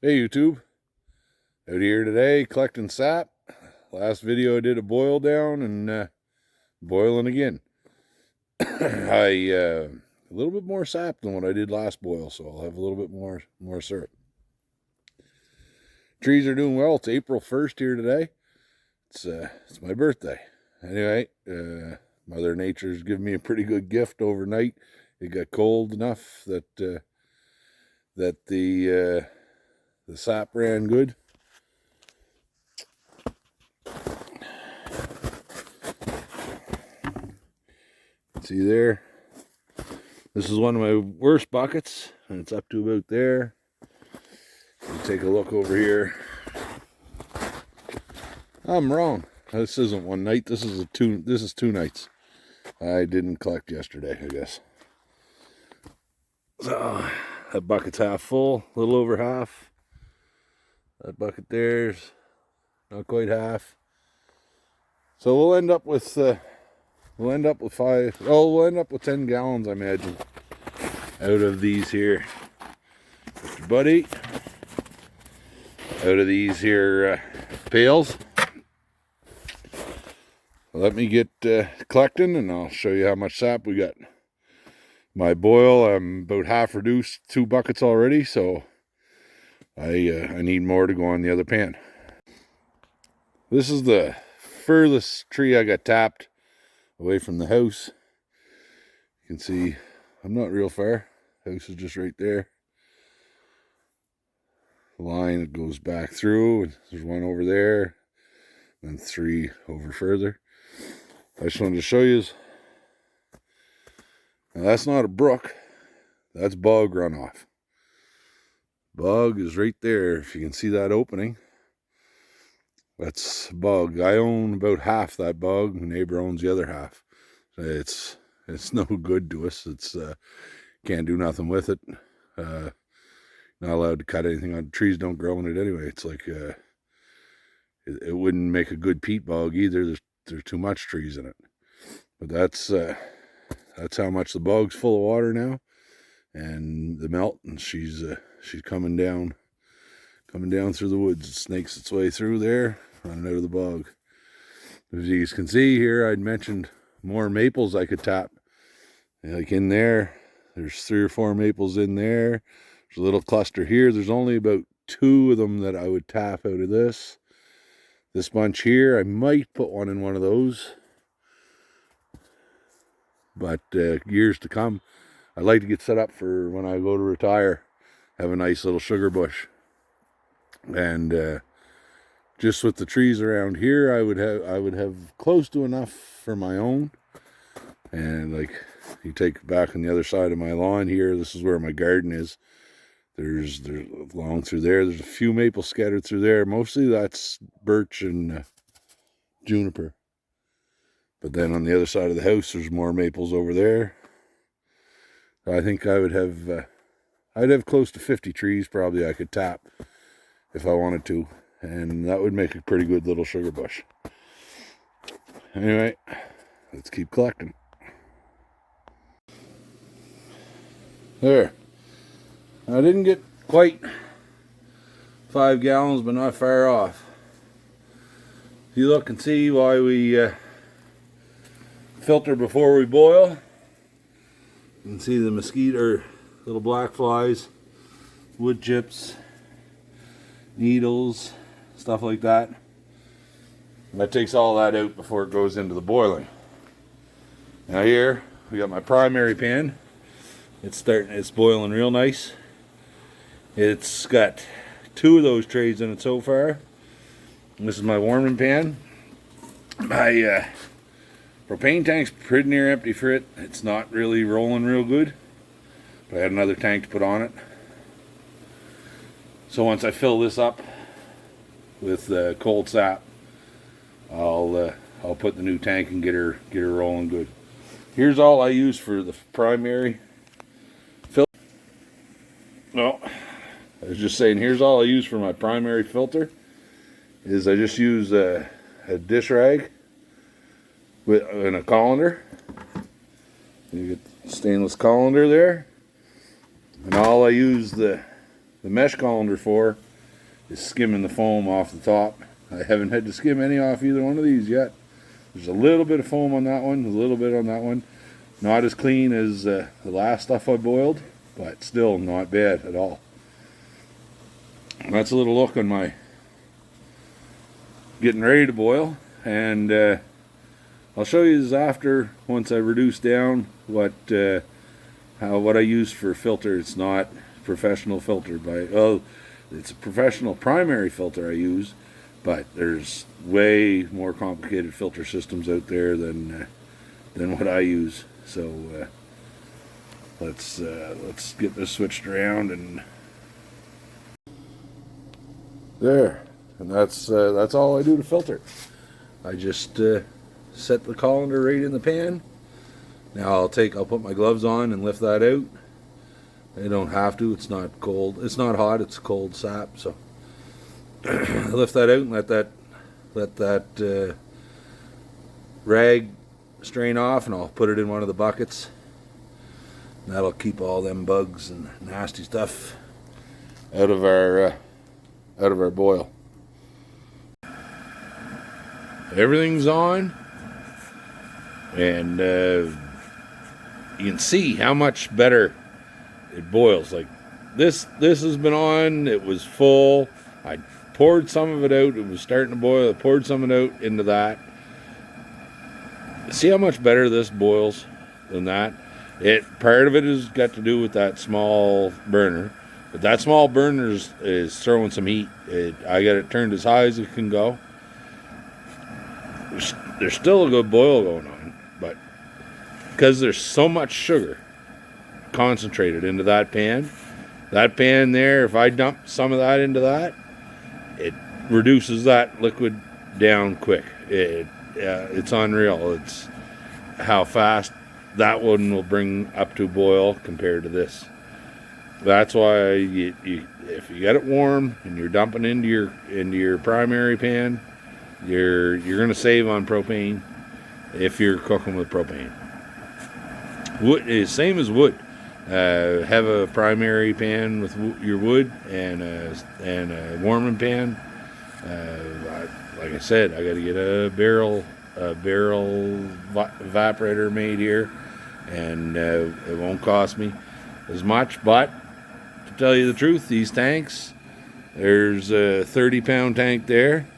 Hey YouTube, out here today collecting sap. Last video I did a boil down and boiling again. A little bit more sap than what I did last boil, so I'll have a little bit more syrup. Trees are doing well. It's April 1st here today. It's my birthday. Anyway, Mother Nature's given me a pretty good gift overnight. It got cold enough that the sap ran good. See there? This is one of my worst buckets, and it's up to about there. Take a look over here. I'm wrong. This isn't one night. This is two nights. I didn't collect yesterday, I guess. So that bucket's half full, a little over half. That bucket there's not quite half. So we'll end up with 10 gallons, I imagine, out of these here. Mr. Buddy, out of these here pails. Let me get collecting, and I'll show you how much sap we got. My boil, I'm about half reduced, 2 buckets already, so I need more to go on the other pan. This is the furthest tree I got tapped away from the house. You can see I'm not real far. House is just right there. The line that goes back through. There's one over there, and 3 over further. I just wanted to show you. Now that's not a brook. That's bog runoff. Bog is right there. If you can see that opening, that's bog. I own about half that bog. My neighbor owns the other half. It's no good to us. It's can't do nothing with it. Not allowed to cut anything on. Trees don't grow in it anyway. It's like it wouldn't make a good peat bog either. There's too much trees in it. But that's how much the bog's full of water now, and the melt, and she's coming down through the woods. It snakes its way through there, running out of the bog. As you can see here, I'd mentioned more maples I could tap. Like in there, there's 3 or 4 maples in there. There's a little cluster here. There's only about 2 of them that I would tap out of this. This bunch here, I might put one in one of those. But years to come, I'd like to get set up for when I go to retire, have a nice little sugar bush. And just with the trees around here, I would have close to enough for my own. And like you take back on the other side of my lawn here, this is where my garden is. There's along through there. There's a few maples scattered through there. Mostly that's birch and juniper. But then on the other side of the house, there's more maples over there. I think I would have, I'd have close to 50 trees probably I could tap if I wanted to. And that would make a pretty good little sugar bush. Anyway, let's keep collecting. There. I didn't get quite 5 gallons, but not far off. If you look and see why we filter before we boil, you can see the mosquito, or little black flies, wood chips, needles, stuff like that. And that takes all that out before it goes into the boiling. Now here we got my primary pan. It's boiling real nice. It's got 2 of those trays in it so far. And this is my warming pan. My propane tank's pretty near empty for it. It's not really rolling real good, but I had another tank to put on it. So once I fill this up with cold sap, I'll put the new tank and get her rolling good. Here's all I use for the primary filter. No, I was just saying, here's all I use for my primary filter. Is I just use a dish rag and a colander. You get stainless colander there, and all I use the mesh colander for is skimming the foam off the top. I haven't had to skim any off either one of these yet. There's a little bit of foam on that one, a little bit on that one. Not as clean as the last stuff I boiled, but still not bad at all. And that's a little look on my getting ready to boil, and I'll show you this after, once I reduce down, what I use for filter. It's not professional filter it's a professional primary filter I use, but there's way more complicated filter systems out there than what I use. So let's get this switched around, and there. And that's all I do to filter. I just set the colander right in the pan. Now I'll put my gloves on and lift that out. I don't have to. It's not cold. It's not hot. It's cold sap. So I lift that out and let that rag strain off, and I'll put it in one of the buckets. And that'll keep all them bugs and nasty stuff out of our boil. Everything's on, and you can see how much better it boils. Like this has been on. It was full. I poured some of it out. It was starting to boil. I poured some of it out into that. See how much better this boils than that? Part of it has got to do with that small burner, but that small burner is throwing some heat. I got it turned as high as it can go. There's still a good boil going on, but because there's so much sugar concentrated into that pan there, if I dump some of that into that, it reduces that liquid down quick. It's unreal. It's how fast that one will bring up to boil compared to this. That's why if you get it warm and you're dumping into your primary pan, you're going to save on propane if you're cooking with propane. Wood is same as wood. Have a primary pan with your wood and a warming pan. Like I said, I got to get a barrel evaporator made here, and it won't cost me as much. But to tell you the truth, these tanks, there's a 30-pound tank there,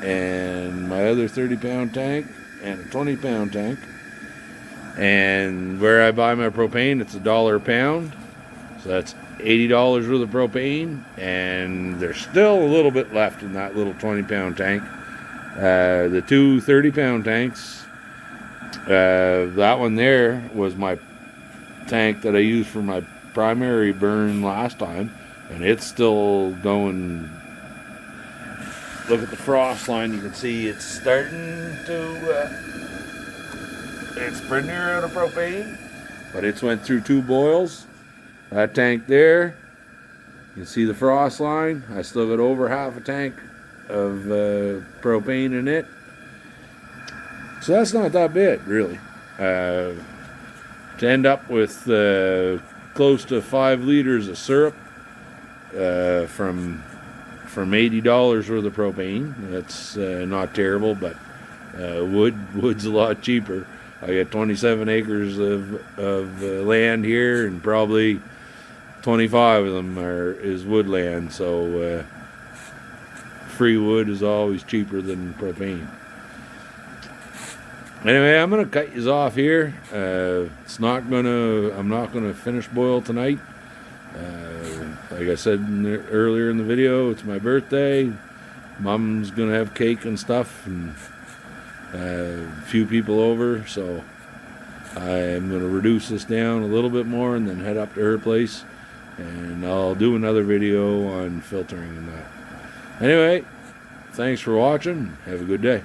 and my other 30-pound tank, and a 20-pound tank. And where I buy my propane, it's $1 a pound. So that's $80 worth of propane. And there's still a little bit left in that little 20-pound tank. The two 30-pound tanks, that one there was my tank that I used for my primary burn last time. And it's still going. Look at the frost line. You can see it's starting to... it's pretty near out of propane, but it's went through 2 boils. That tank there, you can see the frost line. I still got over half a tank of propane in it. So that's not that bad, really. To end up with close to 5 liters of syrup from $80 worth of propane. That's not terrible, but wood's a lot cheaper. I got 27 acres of land here, and probably 25 of them is woodland. So free wood is always cheaper than propane. Anyway, I'm gonna cut you off here. I'm not gonna finish boil tonight. Like I said earlier in the video, it's my birthday. Mom's gonna have cake and stuff, and a few people over, so I'm going to reduce this down a little bit more and then head up to her place, and I'll do another video on filtering and that. Anyway, thanks for watching. Have a good day.